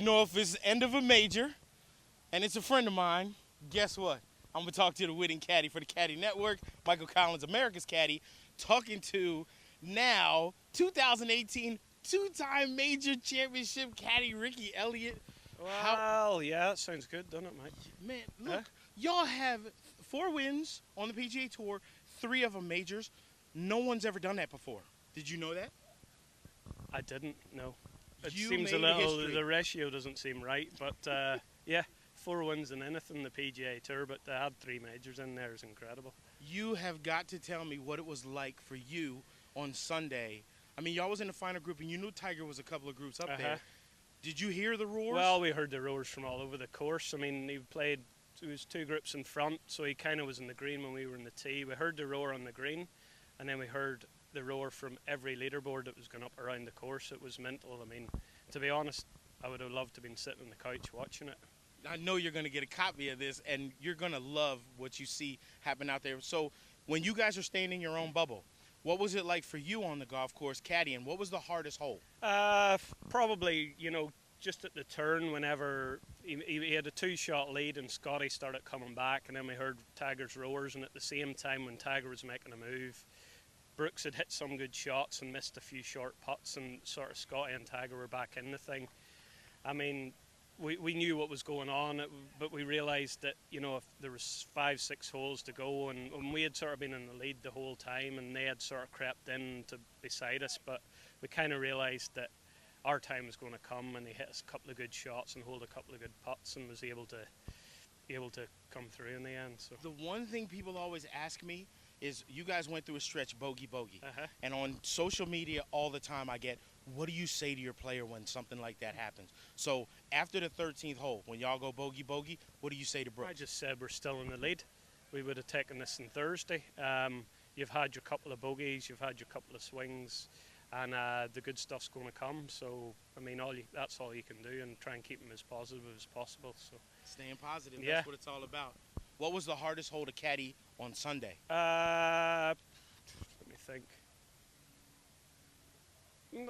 know if it's the end of a major, and it's a friend of mine, guess what? I'm going to talk to the winning caddy for the Caddie Network, Michael Collins, America's caddy, talking to now 2018 two-time major championship caddy Ricky Elliott. Well, yeah, that sounds good, doesn't it, mate? Man, look, y'all have 4 wins on the PGA Tour, 3 of them majors. No one's ever done that before. Did you know that? I didn't, no. It You seems made a little, history. the ratio doesn't seem right, but yeah, 4 wins in anything in the PGA Tour, but to add 3 majors in there is incredible. You have got to tell me what it was like for you on Sunday. I mean, y'all was in the final group, and you knew Tiger was a couple of groups up there. Did you hear the roars? Well, we heard the roars from all over the course. I mean, he played, there was 2 groups in front, so he kind of was in the green when we were in the tee. We heard the roar on the green, and then we heard the roar from every leaderboard that was going up around the course. It was mental. I mean, to be honest, I would have loved to have been sitting on the couch watching it. I know you're going to get a copy of this, and you're going to love what you see happen out there. So when you guys are staying in your own bubble, what was it like for you on the golf course caddying? What was the hardest hole? Probably, you know, just at the turn whenever he had a 2-shot lead and Scotty started coming back, and then we heard Tiger's roars, and at the same time when Tiger was making a move, Brooks had hit some good shots and missed a few short putts, and sort of Scotty and Tiger were back in the thing. I mean, we knew what was going on, but we realised that, you know, if there was 5-6 holes to go, and we had sort of been in the lead the whole time, and they had sort of crept in to beside us, but we kind of realised that our time was going to come, and he hit us a couple of good shots and hold a couple of good putts, and was able to come through in the end. So the one thing people always ask me is, you guys went through a stretch bogey, and on social media all the time I get, what do you say to your player when something like that happens? So after the 13th hole, when y'all go bogey, what do you say to Brooks? I just said we're still in the lead. We would have taken this on Thursday. You've had your couple of bogeys, you've had your couple of swings, and the good stuff's going to come. So, I mean, that's all you can do, and try and keep them as positive as possible. So staying positive, yeah. That's what it's all about. What was the hardest hole to caddy on Sunday? Let me think. I'm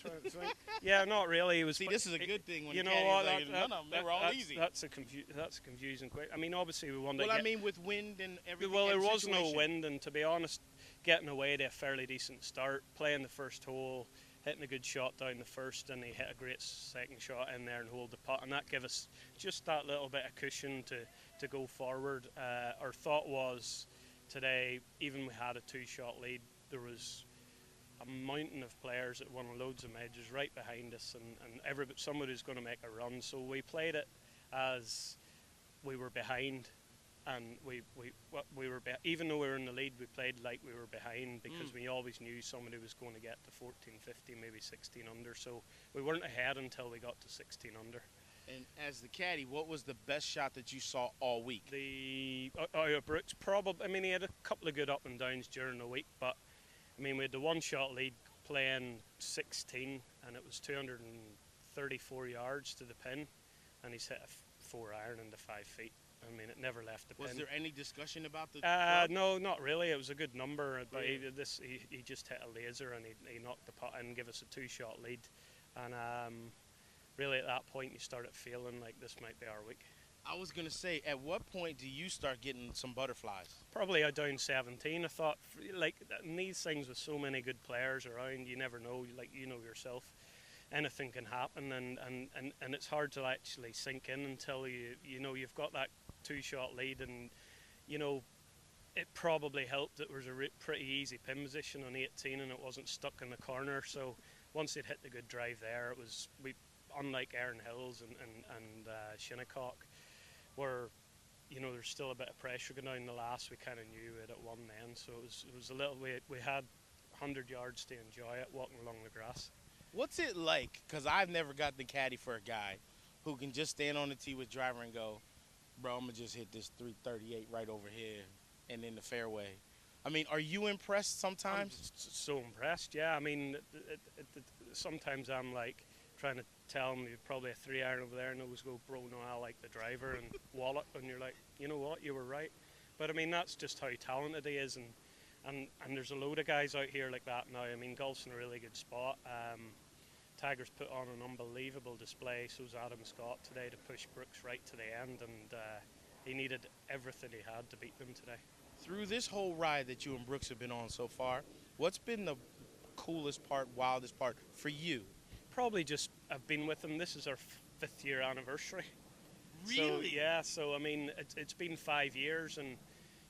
trying to think. Yeah, not really. It was. See, this is a good thing when you know caddies what? like, none of them, they were all easy. That's a confusing question. I mean, obviously we wanted. Well, I mean, with wind and everything. Well, there was situation. no wind, and to be honest, getting away to a fairly decent start, playing the first hole, hitting a good shot down the first, and he hit a great second shot in there and hold the putt, and that gave us just that little bit of cushion to go forward. Our thought was today, even we had a 2-shot lead, there was a mountain of players that won loads of majors right behind us, and somebody was going to make a run. So we played it as we were behind, and we were even though we were in the lead, we played like we were behind, because we always knew somebody was going to get to 14, 15, maybe 16 under. So we weren't ahead until we got to 16 under. And as the caddy, what was the best shot that you saw all week? Brooks, probably. I mean, he had a couple of good up and downs during the week, but I mean, we had the 1-shot lead playing 16, and it was 234 yards to the pin, and he's hit a 4-iron into 5 feet. I mean, it never left the pin. Was there any discussion about the No, not really. It was a good number, but he just hit a laser, and he knocked the putt in, give us a 2-shot lead, and really at that point you started feeling like this might be our week. I was going to say, at what point do you start getting some butterflies? Probably a down 17. I thought, like, in these things with so many good players around, you never know, like, you know yourself, anything can happen, and it's hard to actually sink in until you know you've got that 2-shot lead, and you know it probably helped that there was a pretty easy pin position on 18 and it wasn't stuck in the corner. So once they'd hit the good drive there, it was unlike Erin Hills and Shinnecock, where you know there's still a bit of pressure going down the last. We kind of knew it at one then, so it was a little. We had 100 yards to enjoy it walking along the grass. What's it like? Because I've never got the caddy for a guy who can just stand on the tee with driver and go, bro, I'm going to just hit this 338 right over here and in the fairway. I mean, are you impressed sometimes? I'm so impressed, yeah. I mean, sometimes I'm like trying to tell him you're probably a 3-iron over there, and always go, bro, no, I like the driver and wallet, and you're like, you know what, you were right. But I mean, that's just how talented he is, and there's a load of guys out here like that now. I mean, golf's in a really good spot. Tiger's put on an unbelievable display. So's Adam Scott today to push Brooks right to the end, and he needed everything he had to beat them today. Through this whole ride that you and Brooks have been on so far, what's been the coolest part, wildest part for you? Probably just I've been with him. This is our 5th year anniversary. Really? So, yeah. So I mean, it's been 5 years, and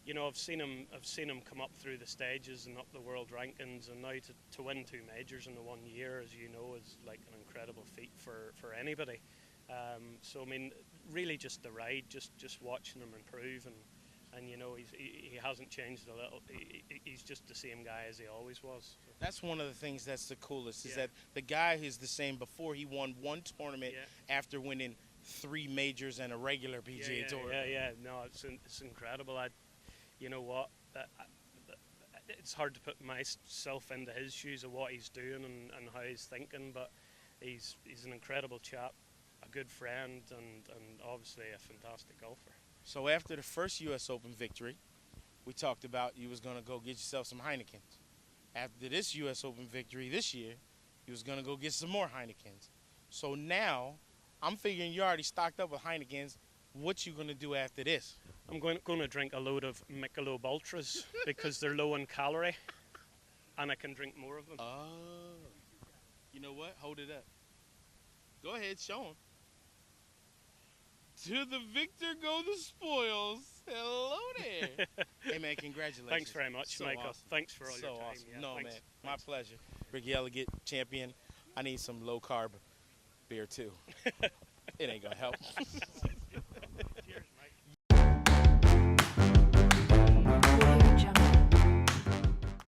you know, I've seen him come up through the stages and up the world rankings, and now to win 2 majors in the 1 year, as you know, is like an incredible feat for anybody. So I mean, really just the ride, just watching him improve, and you know, he hasn't changed a little. He's just the same guy as he always was. So. That's one of the things that's the coolest, is Yeah. that the guy is the same before he won 1 tournament Yeah. after winning 3 majors and a regular PGA Tour. Yeah. No, it's incredible. You know what? It's hard to put myself into his shoes of what he's doing and how he's thinking, but he's an incredible chap, a good friend, and obviously a fantastic golfer. So after the first U.S. Open victory, we talked about you was going to go get yourself some Heinekens. After this U.S. Open victory this year, you was going to go get some more Heinekens. So now, I'm figuring you're already stocked up with Heinekens. What you going to do after this? I'm going to drink a load of Michelob Ultras because they're low in calorie, and I can drink more of them. Oh. You know what? Hold it up. Go ahead, show them. To the victor go the spoils. Hello there. Hey, man, congratulations. Thanks very much, so Michael. Awesome. Thanks for all so your time. Awesome. Yeah, No, thanks. man. My pleasure. Ricky Elliott, champion. I need some low-carb beer, too. It ain't going to help.